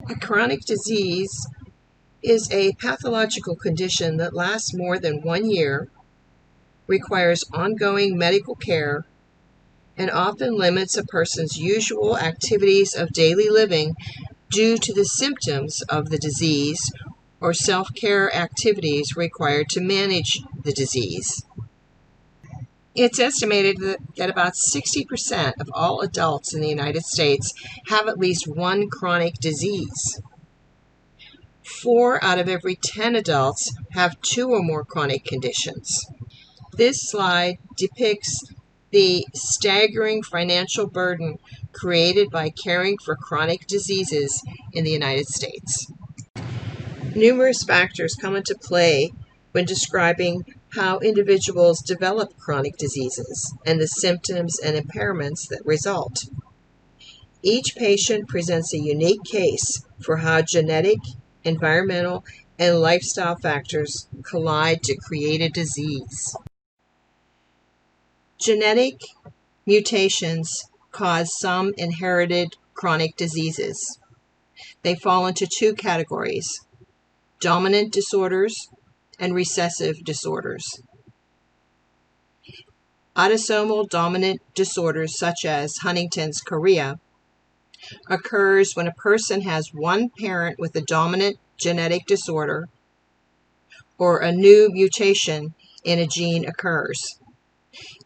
A chronic disease is a pathological condition that lasts more than 1 year, requires ongoing medical care, and often limits a person's usual activities of daily living due to the symptoms of the disease or self-care activities required to manage the disease. It's estimated that about 60% of all adults in the United States have at least one chronic disease. 4 out of every 10 adults have 2 or more chronic conditions. This slide depicts the staggering financial burden created by caring for chronic diseases in the United States. Numerous factors come into play when describing how individuals develop chronic diseases and the symptoms and impairments that result. Each patient presents a unique case for how genetic, environmental, and lifestyle factors collide to create a disease. Genetic mutations cause some inherited chronic diseases. They fall into 2 categories: dominant disorders and recessive disorders. Autosomal dominant disorders such as Huntington's chorea occurs when a person has one parent with a dominant genetic disorder or a new mutation in a gene occurs.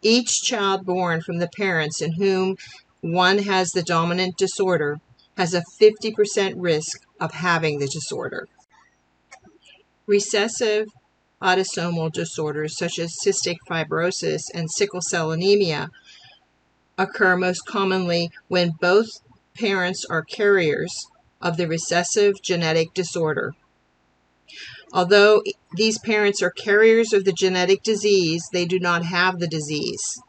Each child born from the parents in whom one has the dominant disorder has a 50% risk of having the disorder. Recessive autosomal disorders such as cystic fibrosis and sickle cell anemia occur most commonly when both parents are carriers of the recessive genetic disorder. Although these parents are carriers of the genetic disease, they do not have the disease.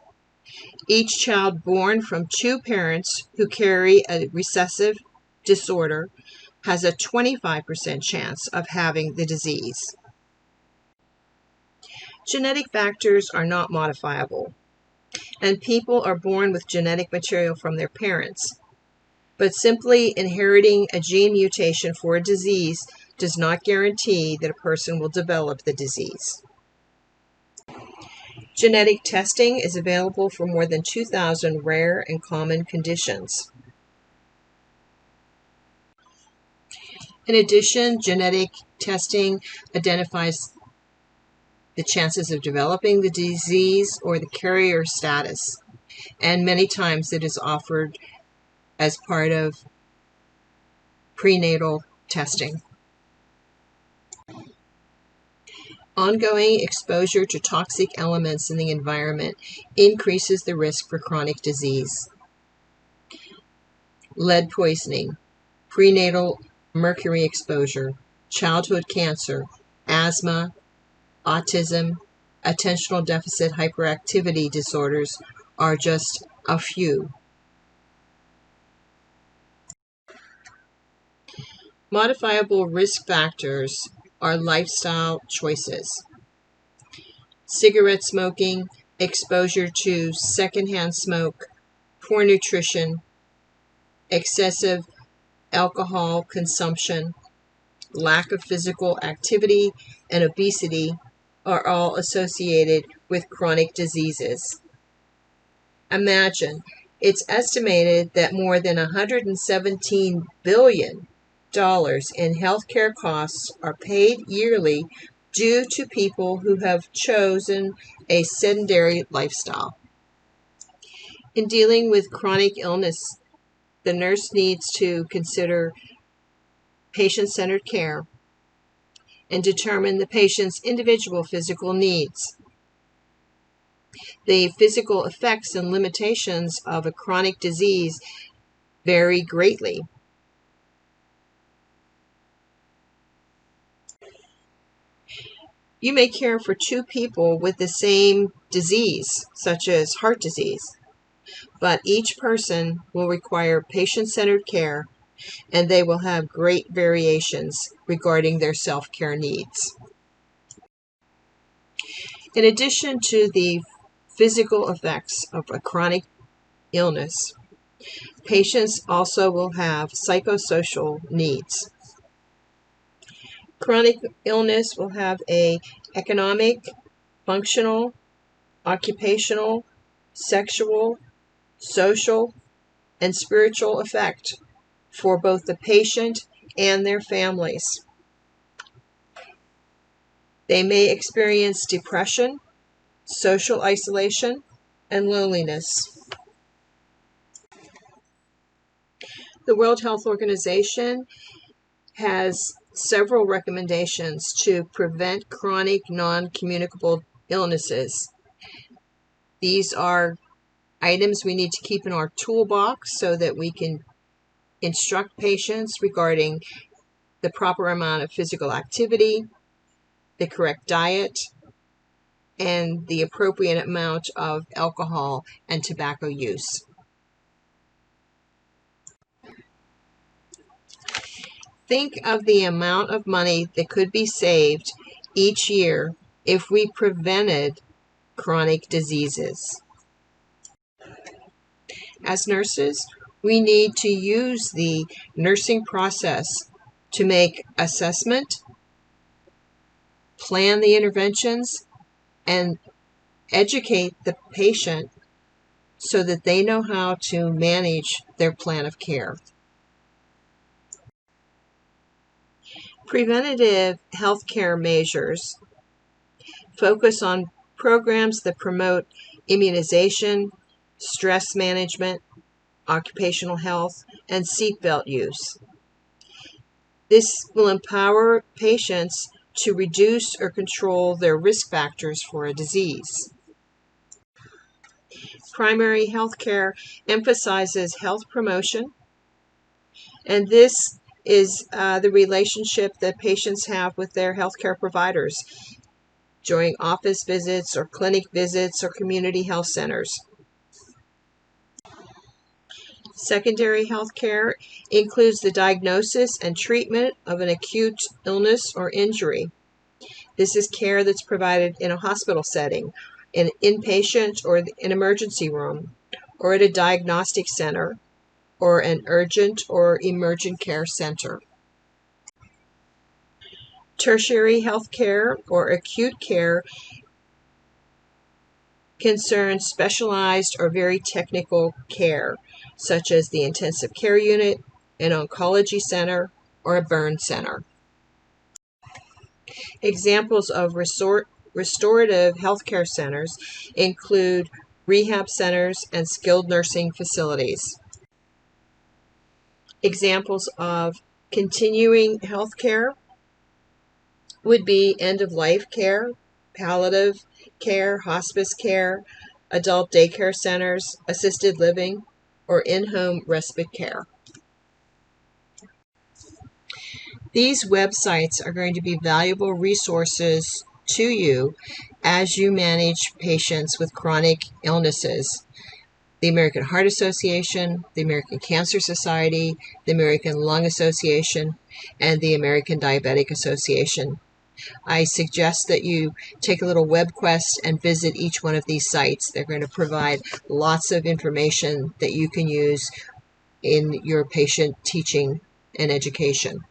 Each child born from 2 parents who carry a recessive disorder has a 25% chance of having the disease. Genetic factors are not modifiable, and people are born with genetic material from their parents. But simply inheriting a gene mutation for a disease does not guarantee that a person will develop the disease. Genetic testing is available for more than 2,000 rare and common conditions. In addition, genetic testing identifies the chances of developing the disease or the carrier status, and many times it is offered as part of prenatal testing. Ongoing exposure to toxic elements in the environment increases the risk for chronic disease. Lead poisoning, prenatal mercury exposure, childhood cancer, asthma, autism, attentional deficit hyperactivity disorders are just a few. Modifiable risk factors are lifestyle choices. Cigarette smoking, exposure to secondhand smoke, poor nutrition, excessive alcohol consumption, lack of physical activity, and obesity are all associated with chronic diseases. Imagine, it's estimated that more than $117 billion in healthcare costs are paid yearly due to people who have chosen a sedentary lifestyle. In dealing with chronic illness, the nurse needs to consider patient-centered care and determine the patient's individual physical needs. The physical effects and limitations of a chronic disease vary greatly. You may care for 2 people with the same disease, such as heart disease, but each person will require patient-centered care, and they will have great variations regarding their self-care needs. In addition to the physical effects of a chronic illness, Patients also will have psychosocial needs. Chronic illness will have an economic, functional, occupational, sexual, social, and spiritual effect for both the patient and their families. They may experience depression, social isolation, and loneliness. The World Health Organization has several recommendations to prevent chronic non-communicable illnesses. These are items we need to keep in our toolbox so that we can instruct patients regarding the proper amount of physical activity, the correct diet, and the appropriate amount of alcohol and tobacco use. Think of the amount of money that could be saved each year if we prevented chronic diseases. As nurses, we need to use the nursing process to make assessment, plan the interventions, and educate the patient so that they know how to manage their plan of care. Preventative healthcare measures focus on programs that promote immunization, stress management, occupational health, and seatbelt use. This will empower patients to reduce or control their risk factors for a disease. Primary health care emphasizes health promotion, and this is the relationship that patients have with their healthcare providers during office visits or clinic visits or community health centers. Secondary health care includes the diagnosis and treatment of an acute illness or injury. This is care that's provided in a hospital setting, in an inpatient or an emergency room, or at a diagnostic center, or an urgent or emergent care center. Tertiary health care or acute care concerns specialized or very technical care, such as the intensive care unit, an oncology center, or a burn center. Examples of restorative healthcare centers include rehab centers and skilled nursing facilities. Examples of continuing healthcare would be end-of-life care, palliative care, hospice care, adult daycare centers, assisted living, or in-home respite care. These websites are going to be valuable resources to you as you manage patients with chronic illnesses. The American Heart Association, the American Cancer Society, the American Lung Association, and the American Diabetic Association. I suggest that you take a little web quest and visit each one of these sites. They're going to provide lots of information that you can use in your patient teaching and education.